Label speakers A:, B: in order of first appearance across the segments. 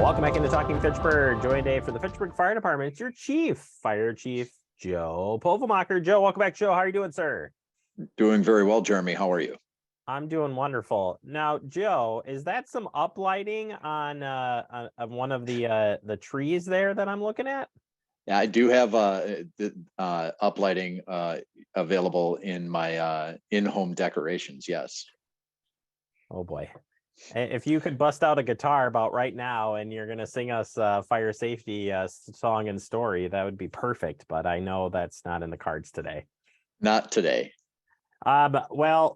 A: Welcome back into Talking Fitchburg. Joined today for the Fitchburg Fire Department. It's your Fire Chief Joe Pulvermacher. Joe, welcome back, Joe. How are you doing, sir?
B: Doing very well, Jeremy. How are you?
A: I'm doing wonderful. Now, Joe, is that some uplighting on one of the trees there that I'm looking at?
B: Yeah, I do have the uplighting available in my in-home decorations. Yes.
A: Oh boy. If you could bust out a guitar about right now and you're going to sing us a fire safety song and story, that would be perfect. But I know that's not in the cards today.
B: Not today.
A: Also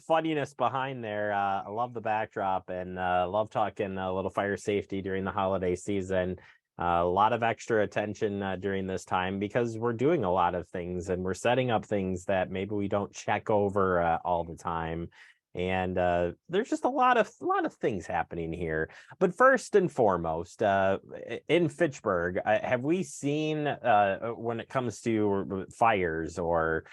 A: funniness behind there. I love the backdrop and love talking a little fire safety during the holiday season. A lot of extra attention during this time because we're doing a lot of things and we're setting up things that maybe we don't check over all the time. And there's just a lot of things happening here. But first and foremost, in Fitchburg, have we seen when it comes to fires or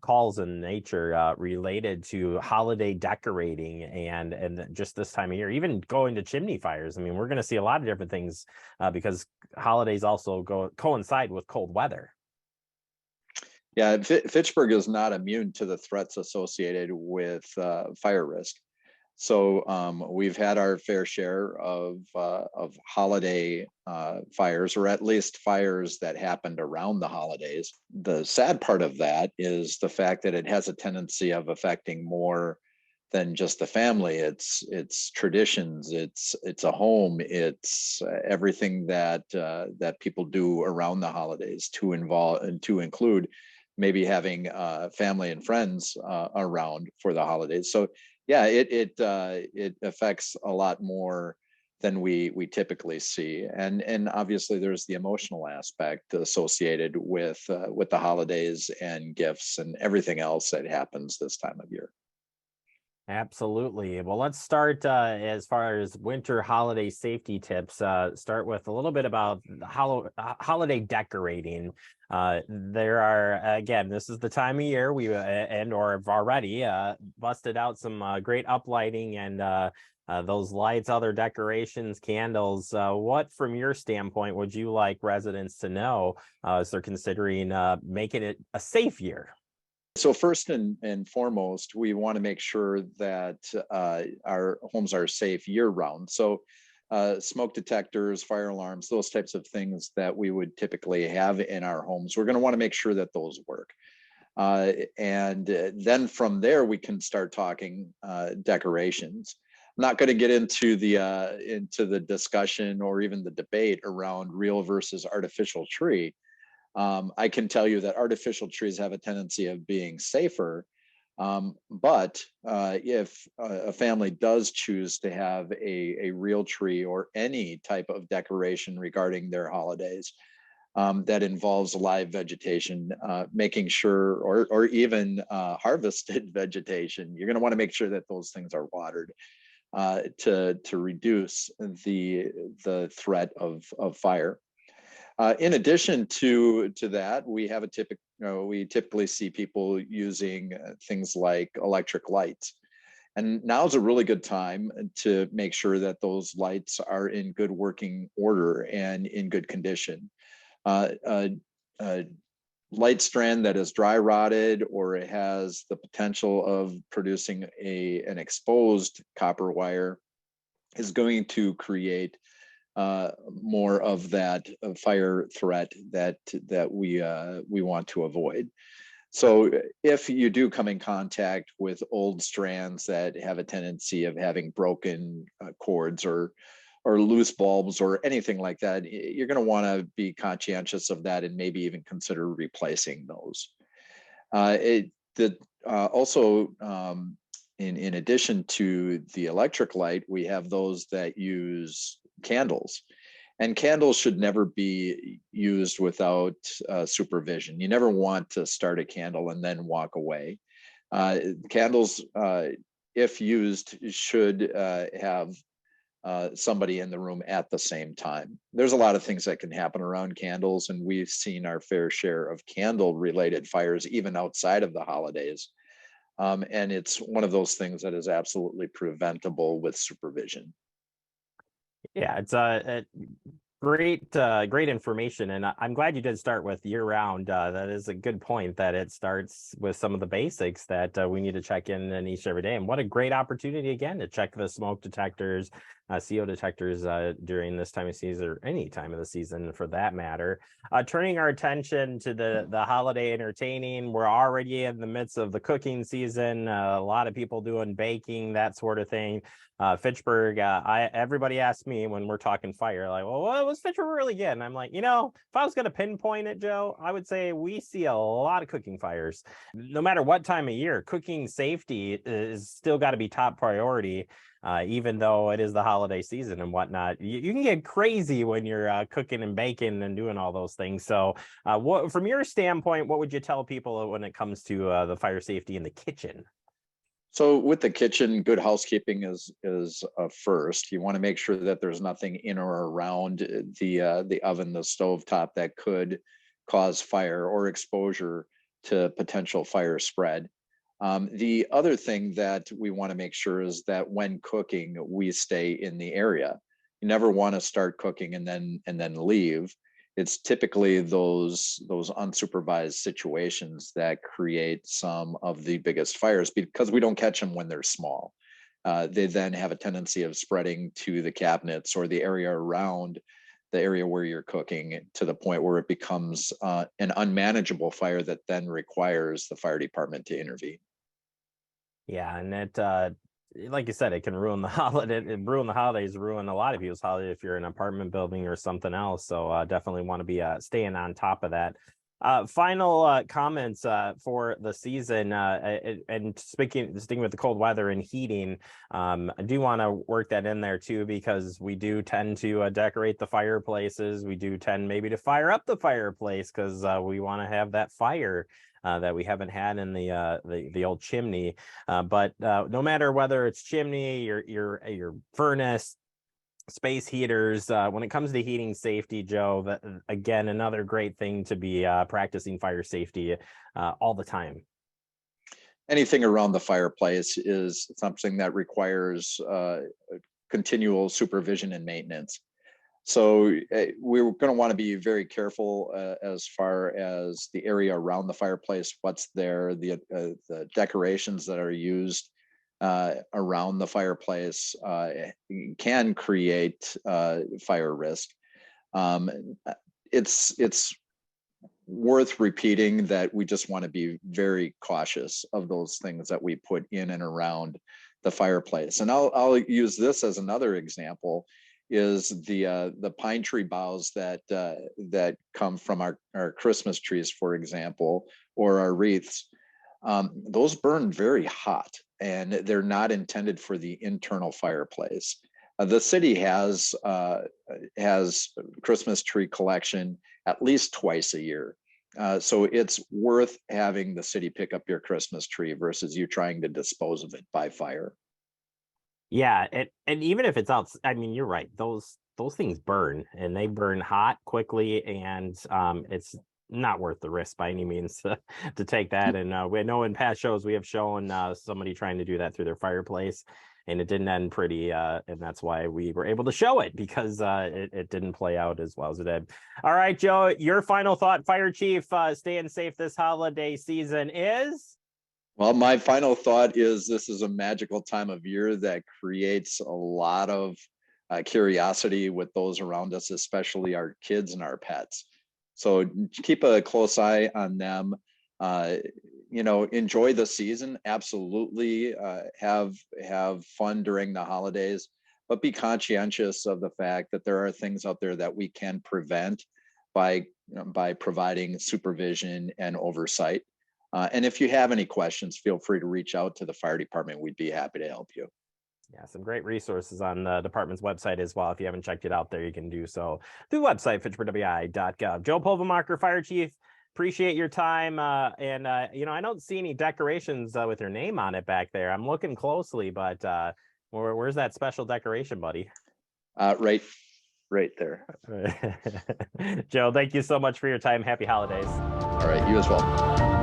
A: calls in nature related to holiday decorating and just this time of year, even going to chimney fires? I mean, we're going to see a lot of different things because holidays also coincide with cold weather.
B: Yeah, Fitchburg is not immune to the threats associated with fire risk. So we've had our fair share of holiday fires, or at least fires that happened around the holidays. The sad part of that is the fact that it has a tendency of affecting more than just the family. It's traditions. It's a home. It's everything that that people do around the holidays to include maybe having family and friends around for the holidays. So yeah, it affects a lot more than we typically see, and obviously there's the emotional aspect associated with the holidays and gifts and everything else that happens this time of year.
A: Absolutely. Well, let's start as far as winter holiday safety tips. Start with a little bit about the holiday decorating. There are, again, this is the time of year we or have already busted out some great uplighting and those lights, other decorations, candles. What, from your standpoint, would you like residents to know as they're considering making it a safe year?
B: So first and foremost, we want to make sure that our homes are safe year round. So smoke detectors, fire alarms, those types of things that we would typically have in our homes, we're going to want to make sure that those work. And then from there, we can start talking decorations. I'm not going to get into the discussion or even the debate around real versus artificial tree. I can tell you that artificial trees have a tendency of being safer. But if a family does choose to have a real tree or any type of decoration regarding their holidays that involves live vegetation, making sure, or even harvested vegetation, you're going to want to make sure that those things are watered to reduce the threat of fire. In addition to that, we typically see people using things like electric lights. And now's a really good time to make sure that those lights are in good working order and in good condition. A light strand that is dry rotted or it has the potential of producing an exposed copper wire is going to create more of that fire threat that we want to avoid. So if you do come in contact with old strands that have a tendency of having broken cords or loose bulbs or anything like that, you're going to want to be conscientious of that and maybe even consider replacing those. Also, in addition to the electric light, we have those that use candles, and candles should never be used without supervision. You never want to start a candle and then walk away. Candles, if used, should have somebody in the room at the same time. There's a lot of things that can happen around candles, and we've seen our fair share of candle-related fires even outside of the holidays. And it's one of those things that is absolutely preventable with supervision.
A: Yeah, it's great information, and I'm glad you did start with year round. That is a good point, that it starts with some of the basics that we need to check in each every day. And what a great opportunity again to check the smoke detectors, CO detectors during this time of season, or any time of the season for that matter. Turning our attention to the holiday entertaining, we're already in the midst of the cooking season. A lot of people doing baking, that sort of thing. Fitchburg, everybody asks me when we're talking fire, like, well, what was Fitchburg really getting? I'm like, if I was going to pinpoint it, Joe, I would say we see a lot of cooking fires. No matter what time of year, cooking safety is still got to be top priority. Even though it is the holiday season and whatnot, you can get crazy when you're cooking and baking and doing all those things. So, from your standpoint, what would you tell people when it comes to the fire safety in the kitchen?
B: So with the kitchen, good housekeeping is first. You want to make sure that there's nothing in or around the oven, the stove top that could cause fire or exposure to potential fire spread. The other thing that we want to make sure is that when cooking, we stay in the area. You never want to start cooking and then leave. It's typically those unsupervised situations that create some of the biggest fires because we don't catch them when they're small. They then have a tendency of spreading to the cabinets or the area around the area where you're cooking, to the point where it becomes an unmanageable fire that then requires the fire department to intervene.
A: Yeah, and like you said, it can ruin the holiday, ruin the holidays, ruin a lot of people's holiday if you're in an apartment building or something else. So definitely want to be staying on top of that. Final comments for the season, and sticking with the cold weather and heating. I do want to work that in there too, because we do tend to decorate the fireplaces. We do tend maybe to fire up the fireplace because we want to have that fire that we haven't had in the old chimney. But no matter whether it's chimney, your furnace, space heaters, when it comes to heating safety, Joe, that again, another great thing to be practicing fire safety all the time.
B: Anything around the fireplace is something that requires continual supervision and maintenance. So we're going to want to be very careful as far as the area around the fireplace, what's there, the decorations that are used around the fireplace can create fire risk. It's worth repeating that we just want to be very cautious of those things that we put in and around the fireplace. And I'll use this as another example, is the pine tree boughs that come from our Christmas trees, for example, or our wreaths. Those burn very hot, and they're not intended for the internal fireplace. The city has Christmas tree collection at least twice a year. So it's worth having the city pick up your Christmas tree versus you trying to dispose of it by fire.
A: Yeah, and even if it's out, I mean, you're right. Those things burn, and they burn hot quickly, and it's not worth the risk by any means to take that. And we know in past shows we have shown somebody trying to do that through their fireplace, and it didn't end pretty. And that's why we were able to show it, because it didn't play out as well as it did. All right, Joe, your final thought, Fire Chief, staying safe this holiday season is.
B: Well, my final thought is this is a magical time of year that creates a lot of curiosity with those around us, especially our kids and our pets. So keep a close eye on them. Uh, enjoy the season. Absolutely, have fun during the holidays, but be conscientious of the fact that there are things out there that we can prevent by providing supervision and oversight. And if you have any questions, feel free to reach out to the fire department. We'd be happy to help you.
A: Yeah, some great resources on the department's website as well. If you haven't checked it out there, you can do so through the website, fitchburgwi.gov. Joe Pulvermacher, Fire Chief, appreciate your time. And I don't see any decorations with your name on it back there. I'm looking closely, but where's that special decoration, buddy?
B: Right there.
A: Joe, thank you so much for your time. Happy holidays.
B: All right, you as well.